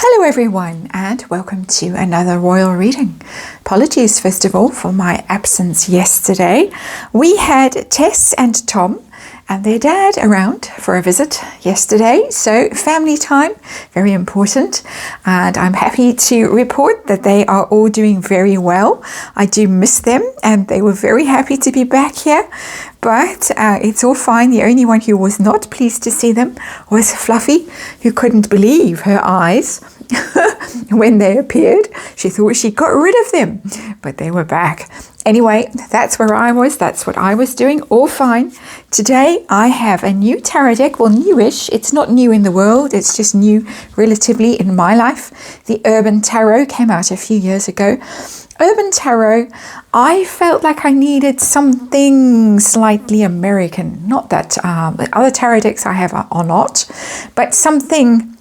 Hello everyone and welcome to another royal reading. Apologies first of all for my absence yesterday. We had Tess and Tom and their dad around for a visit yesterday, so family time, very important, and I'm happy to report that they are all doing very well. I do miss them and they were very happy to be back here, but it's all fine. The only one who was not pleased to see them was Fluffy, who couldn't believe her eyes when they appeared. She thought she got rid of them, but they were back. Anyway, that's where I was. That's what I was doing. All fine. Today I have a new tarot deck. Well, newish. It's not new in the world. It's just new relatively in my life. The Urban Tarot came out a few years ago. Urban Tarot, I felt like I needed something slightly American. Not that the other tarot decks I have are not, but something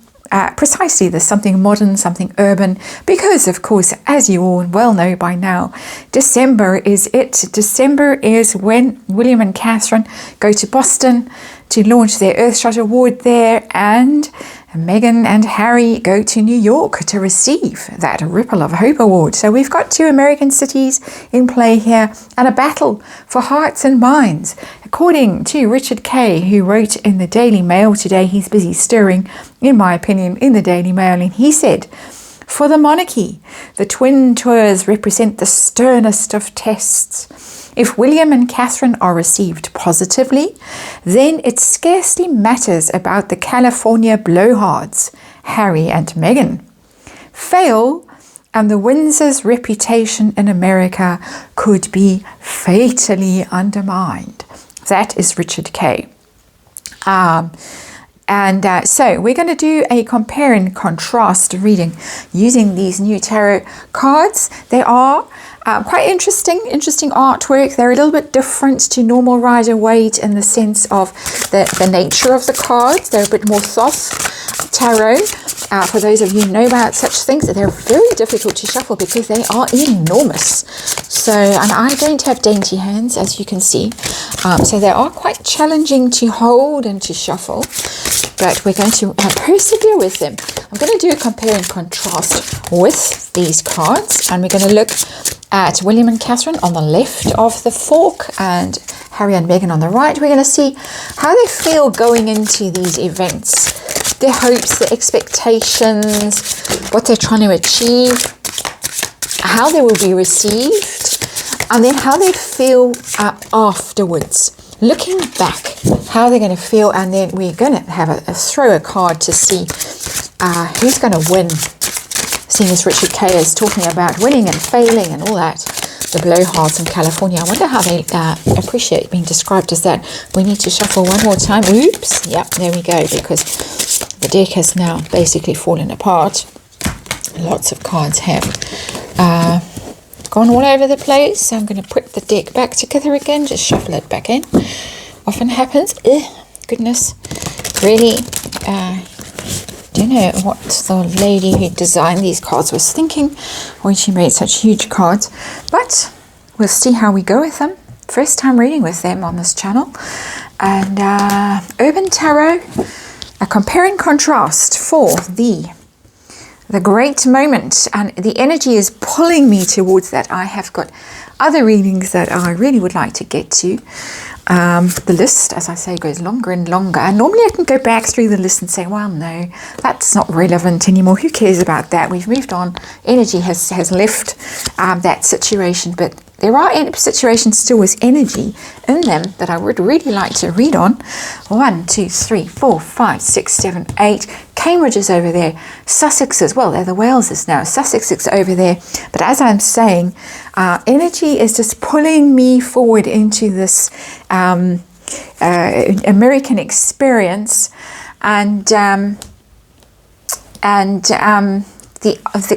precisely, there's something modern, something urban, because of course, as you all well know by now, December is it. December is when William and Catherine go to Boston to launch their Earthshot Award there, and Meghan and Harry go to New York to receive that Ripple of Hope Award. So we've got two American cities in play here and a battle for hearts and minds. According to Richard Kay, who wrote in the Daily Mail today, he's busy stirring, in my opinion, in the Daily Mail, and he said, "For the monarchy, the twin tours represent the sternest of tests. If William and Catherine are received positively, then it scarcely matters about the California blowhards, Harry and Meghan. Fail, and the Windsors' reputation in America could be fatally undermined." That is Richard Kay. So we're going to do a compare and contrast reading using these new tarot cards. They are quite interesting artwork. They're a little bit different to normal Rider-Waite in the sense of the nature of the cards. They're a bit more soft tarot. For those of you who know about such things, they're very difficult to shuffle because they are enormous. So, and I don't have dainty hands, as you can see. So they are quite challenging to hold and to shuffle. But we're going to persevere with them. I'm going to do a compare and contrast with these cards, and we're going to look at William and Catherine on the left of the fork and Harry and Meghan on the right. We're going to see how they feel going into these events, their hopes, their expectations, what they're trying to achieve, how they will be received, and then how they feel afterwards. Looking back, how they're going to feel, and then we're going to have throw a card to see who's going to win. Seeing as Richard Kay is talking about winning and failing and all that, the blowhards in California. I wonder how they appreciate being described as that. We need to shuffle one more time. Oops. Yep, there we go, because the deck has now basically fallen apart. Lots of cards have gone all over the place. So I'm going to put the deck back together again, just shuffle it back in. Often happens. Goodness, really don't know what the lady who designed these cards was thinking when she made such huge cards, but we'll see how we go with them. First time reading with them on this channel. And Urban Tarot, a compare and contrast for the great moment, and the energy is pulling me towards that. I have got other readings that I really would like to get to. The list, as I say, goes longer and longer, and normally I can go back through the list and say, well, no, that's not relevant anymore. Who cares about that? We've moved on. Energy has left that situation, but there are situations still with energy in them that I would really like to read on. 1, 2, 3, 4, 5, 6, 7, 8. Cambridge is over there. Sussex as well. They're the Waleses now. Sussex is over there. But as I'm saying, energy is just pulling me forward into this American experience, and the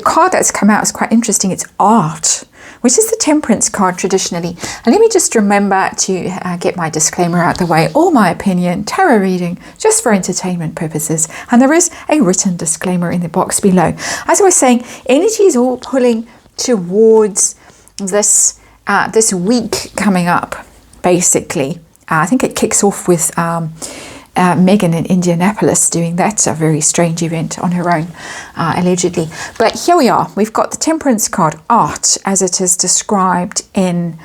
card that's come out is quite interesting. It's art, which is the Temperance card traditionally. And let me just remember to get my disclaimer out the way. All my opinion, tarot reading, just for entertainment purposes. And there is a written disclaimer in the box below. As I was saying, energy is all pulling towards this this week coming up, basically. I think it kicks off with Megan in Indianapolis doing that. A very strange event on her own, allegedly. But here we are. We've got the Temperance card, art, as it is described in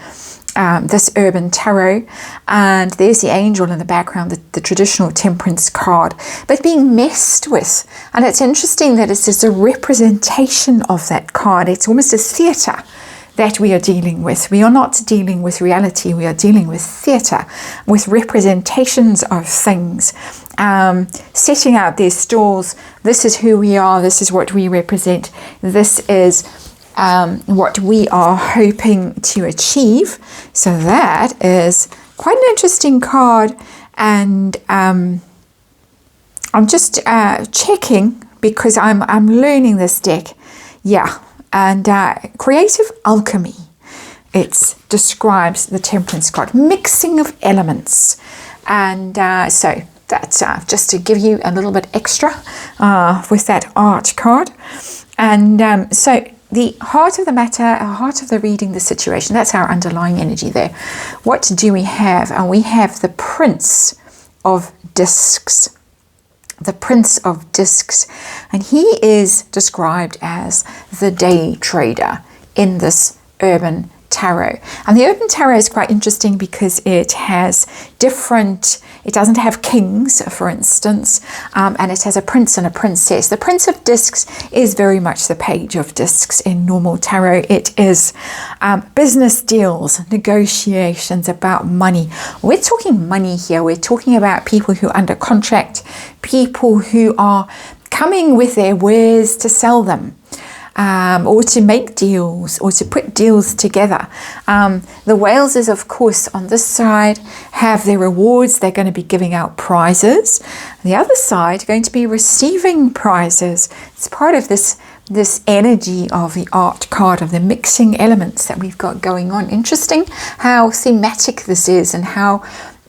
this urban tarot, and there's the angel in the background, the traditional Temperance card, but being messed with. And it's interesting that it's just a representation of that card. It's almost a theatre that we are dealing with. We are not dealing with reality, we are dealing with theatre, with representations of things, setting out their stalls. This is who we are, this is what we represent, this is what we are hoping to achieve. So that is quite an interesting card, and I'm just checking because I'm learning this deck. Yeah, and creative alchemy. It describes the Temperance card, mixing of elements, and so that's just to give you a little bit extra with that art card, and so. The heart of the matter, heart of the reading, the situation, that's our underlying energy there. What do we have? And we have the Prince of Discs. The Prince of Discs. And he is described as the day trader in this urban tarot. And the urban tarot is quite interesting because it has different, it doesn't have kings, for instance, and it has a prince and a princess. The Prince of Discs is very much the Page of Discs in normal tarot. It is business deals, negotiations about money. We're talking money here. We're talking about people who are under contract, people who are coming with their wares to sell them. Or to make deals, or to put deals together. The Waleses, of course, on this side have their rewards. They're going to be giving out prizes. The other side are going to be receiving prizes. It's part of this energy of the art card, of the mixing elements that we've got going on. Interesting how thematic this is, and how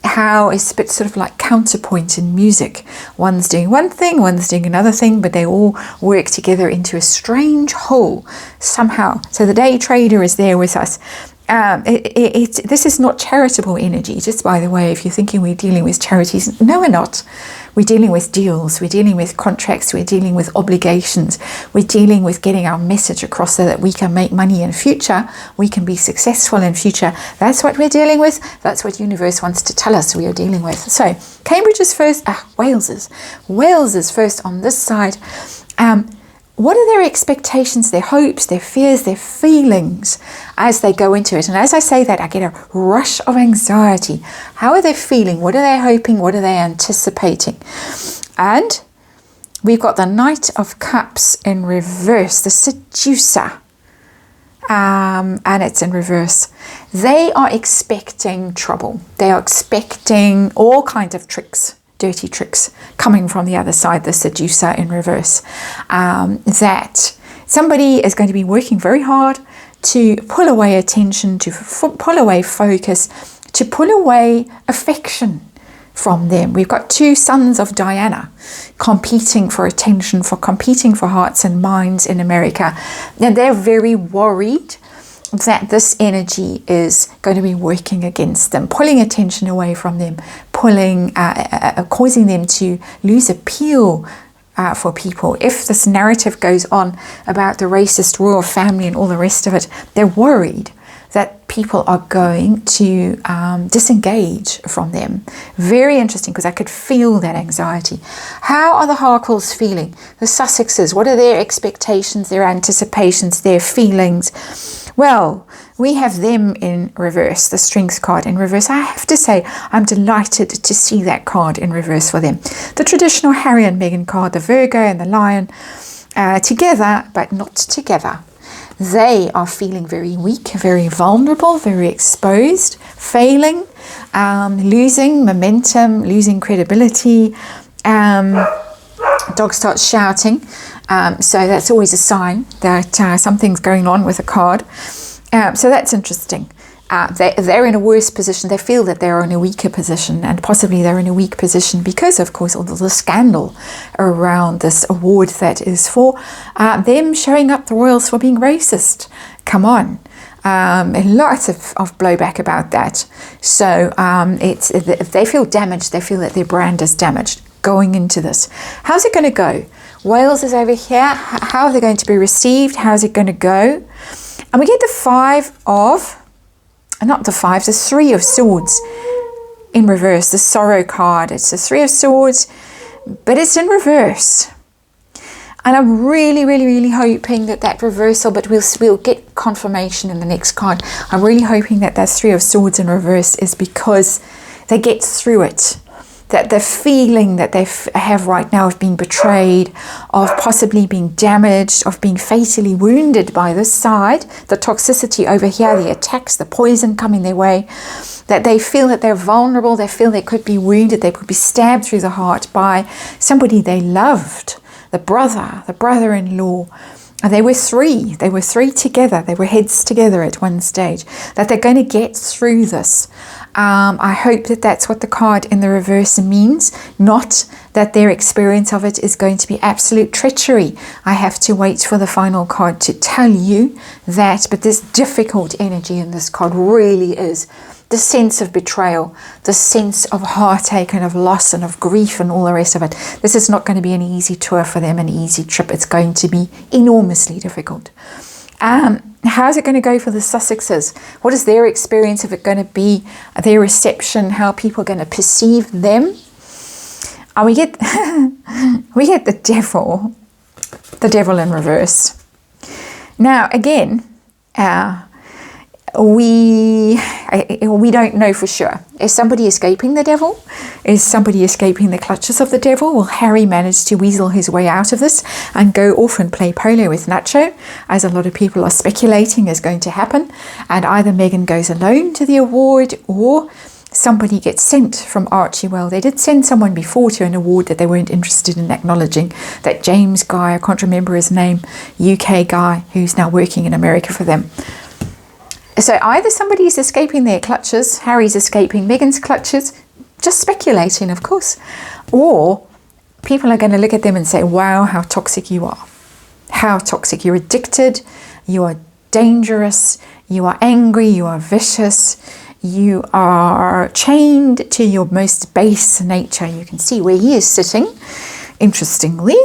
it's a bit sort of like counterpoint in music. One's doing one thing, one's doing another thing, but they all work together into a strange whole somehow. So the day trader is there with us. This is not charitable energy, just by the way, if you're thinking we're dealing with charities. No, we're not. We're dealing with deals, we're dealing with contracts, we're dealing with obligations, we're dealing with getting our message across so that we can make money in future, we can be successful in future. That's what we're dealing with. That's what universe wants to tell us we are dealing with. So Cambridge is first, Wales is first on this side. What are their expectations, their hopes, their fears, their feelings as they go into it? And as I say that, I get a rush of anxiety. How are they feeling? What are they hoping? What are they anticipating? And we've got the Knight of Cups in reverse, the seducer. And it's in reverse. They are expecting trouble. They are expecting all kinds of tricks. Dirty tricks coming from the other side, the seducer in reverse, that somebody is going to be working very hard to pull away attention, to pull away focus, to pull away affection from them. We've got two sons of Diana competing for attention, competing for hearts and minds in America, and they're very worried that this energy is going to be working against them, pulling attention away from them, causing them to lose appeal for people. If this narrative goes on about the racist royal family and all the rest of it, they're worried that people are going to disengage from them. Very interesting, because I could feel that anxiety. How are the Harkles feeling? The Sussexes, what are their expectations, their anticipations, their feelings? Well, we have them in reverse, the Strength card in reverse. I have to say, I'm delighted to see that card in reverse for them. The traditional Harry and Meghan card, the Virgo and the Lion, together, but not together. They are feeling very weak, very vulnerable, very exposed, failing, losing momentum, losing credibility. Dog starts shouting. So that's always a sign that something's going on with a card. So that's interesting. They're in a worse position. They feel that they're in a weaker position, and possibly they're in a weak position because, of course, all of the scandal around this award that is for them showing up the royals for being racist. Come on. Lots of blowback about that. So if they feel damaged, they feel that their brand is damaged going into this. How's it going to go? Wales is over here. How are they going to be received? How's it going to go? And we get the the 3 of swords in reverse, the sorrow card. It's the 3 of swords, but it's in reverse. And I'm really, really, really hoping that reversal, but we'll get confirmation in the next card. I'm really hoping that 3 of swords in reverse is because they get through it. That the feeling that they have right now of being betrayed, of possibly being damaged, of being fatally wounded by this side, the toxicity over here, the attacks, the poison coming their way, that they feel that they're vulnerable, they feel they could be wounded, they could be stabbed through the heart by somebody they loved, the brother-in-law. And they were 3 together, they were heads together at one stage, that they're going to get through this. I hope that that's what the card in the reverse means, not that their experience of it is going to be absolute treachery. I have to wait for the final card to tell you that, but this difficult energy in this card really is the sense of betrayal, the sense of heartache and of loss and of grief and all the rest of it. This is not going to be an easy tour for them, an easy trip. It's going to be enormously difficult. How's it going to go for the Sussexes? What is their experience of it going to be? Their reception? How are people going to perceive them? And we get the devil in reverse. Now again, we don't know for sure. Is somebody escaping the devil? Is somebody escaping the clutches of the devil? Will Harry manage to weasel his way out of this and go off and play polo with Nacho, as a lot of people are speculating is going to happen, and either Meghan goes alone to the award or somebody gets sent from Archie? Well, they did send someone before to an award that they weren't interested in acknowledging, that James guy, I can't remember his name, UK guy who's now working in America for them. So either somebody's escaping their clutches, Harry's escaping Meghan's clutches, just speculating, of course, or people are going to look at them and say, wow, how toxic you are. How toxic. You're addicted, you are dangerous, you are angry, you are vicious, you are chained to your most base nature. You can see where he is sitting, interestingly,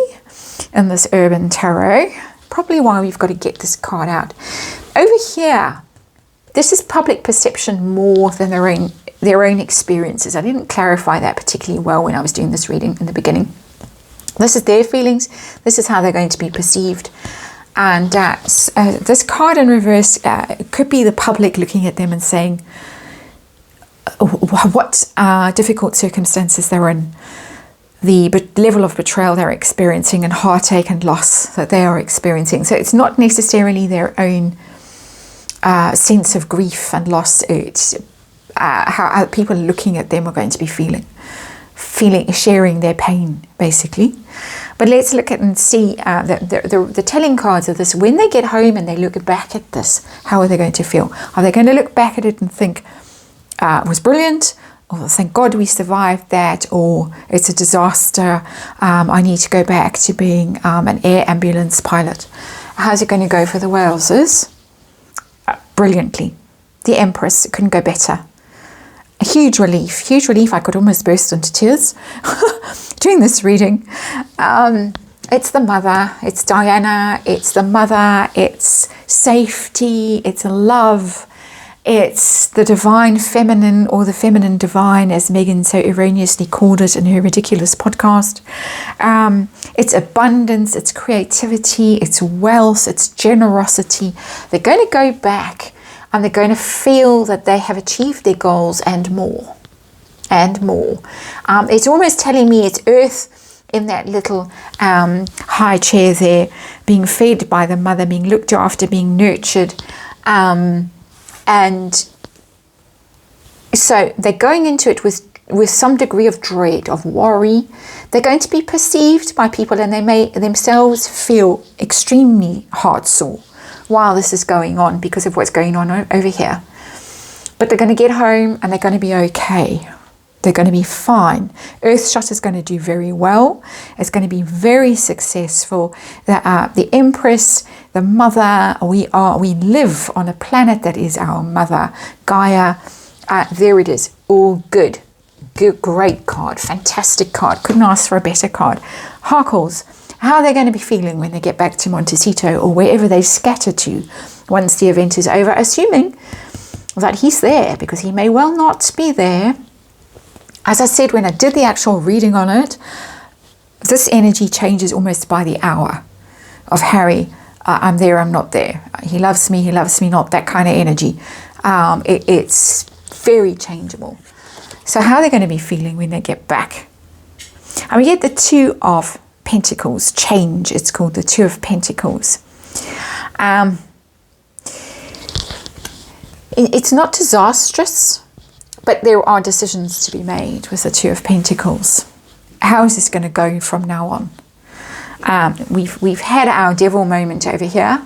in this Urban Tarot. Probably why we've got to get this card out. Over here, this is public perception more than their own experiences. I didn't clarify that particularly well when I was doing this reading in the beginning. This is their feelings. This is how they're going to be perceived. And this card in reverse could be the public looking at them and saying what difficult circumstances they're in, the level of betrayal they're experiencing, and heartache and loss that they are experiencing. So it's not necessarily their own sense of grief and loss. It's how people looking at them are going to be feeling, sharing their pain, basically. But let's look at and see the telling cards of this. When they get home and they look back at this, how are they going to feel? Are they going to look back at it and think it was brilliant, or thank God we survived that, or it's a disaster, I need to go back to being an air ambulance pilot? How's it going to go for the Waleses? Brilliantly. The Empress, it couldn't go better. A huge relief. I could almost burst into tears doing this reading. It's the mother, it's Diana, it's the mother, it's safety, it's love, it's the divine feminine, or the feminine divine, as Meghan so erroneously called it in her ridiculous podcast. It's abundance, it's creativity, it's wealth, it's generosity. They're going to go back and they're going to feel that they have achieved their goals and more. And more. It's almost telling me it's Earth in that little high chair there, being fed by the mother, being looked after, being nurtured. And so they're going into it with some degree of dread, of worry. They're going to be perceived by people, and they may themselves feel extremely heartsore while this is going on because of what's going on over here. But they're going to get home and they're going to be okay. They're going to be fine. Earthshot is going to do very well. It's going to be very successful. The Empress, the mother, we live on a planet that is our mother, Gaia. There it is, all good. Good, great card, fantastic card. Couldn't ask for a better card. Harkles, how are they going to be feeling when they get back to Montecito or wherever they scatter to once the event is over, assuming that he's there, because he may well not be there. As I said when I did the actual reading on it, this energy changes almost by the hour of Harry. I'm there, I'm not there. He loves me not, that kind of energy. It's very changeable. So how are they going to be feeling when they get back? And we get the Two of Pentacles, change, it's called the Two of Pentacles. It's not disastrous, but there are decisions to be made with the Two of Pentacles. How is this going to go from now on? We've had our devil moment over here.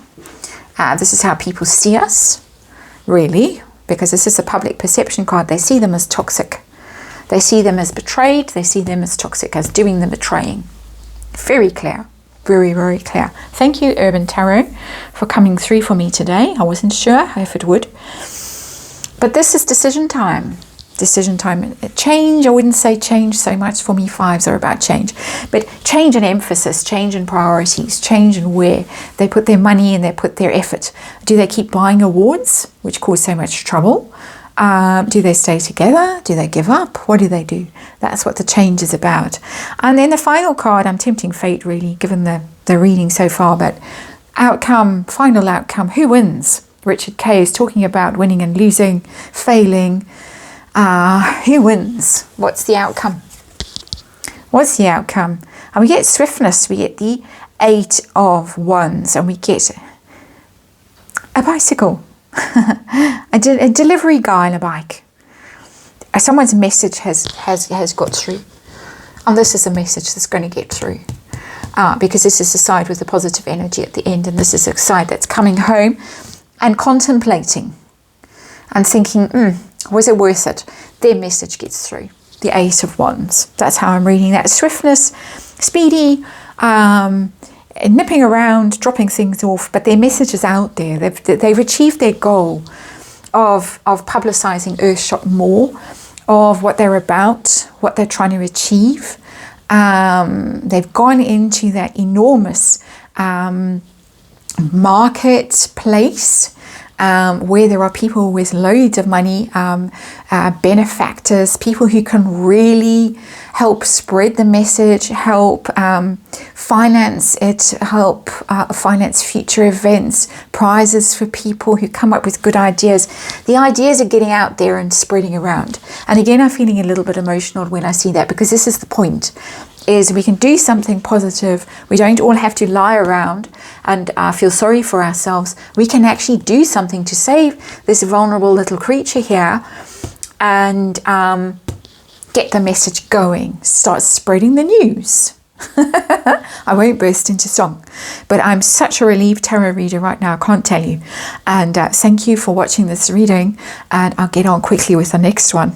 This is how people see us, really, because this is a public perception card. They see them as toxic. They see them as betrayed. They see them as toxic, as doing the betraying. Very clear. Very, very clear. Thank you, Urban Tarot, for coming through for me today. I wasn't sure if it would. But this is decision time. Decision time. Change, I wouldn't say change so much. For me, fives are about change. But change in emphasis, change in priorities, change in where they put their money and they put their effort. Do they keep buying awards, which cause so much trouble? Do they stay together? Do they give up? What do they do? That's what the change is about. And then the final card, I'm tempting fate really, given the reading so far, but outcome, final outcome, who wins? Richard Kay is talking about winning and losing, failing. Who wins? What's the outcome? What's the outcome? And we get swiftness, we get the Eight of Wands, and we get a bicycle. a delivery guy on a bike. Someone's message has got through, and this is a message that's going to get through, because this is a side with the positive energy at the end, and this is a side that's coming home and contemplating and thinking, was it worth it? Their message gets through. The Ace of Wands. That's how I'm reading that. Swiftness, speedy, nipping around, dropping things off, but their message is out there. They've achieved their goal of publicizing Earthshot more, of what they're about, what they're trying to achieve. They've gone into that enormous marketplace where there are people with loads of money, benefactors, people who can really help spread the message, help finance it, help finance future events, prizes for people who come up with good ideas. The ideas are getting out there and spreading around. And again, I'm feeling a little bit emotional when I see that, because this is the point, is we can do something positive. We don't all have to lie around and feel sorry for ourselves. We can actually do something to save this vulnerable little creature here and get the message going, start spreading the news. I won't burst into song, but I'm such a relieved tarot reader right now, I can't tell you. And thank you for watching this reading, and I'll get on quickly with the next one.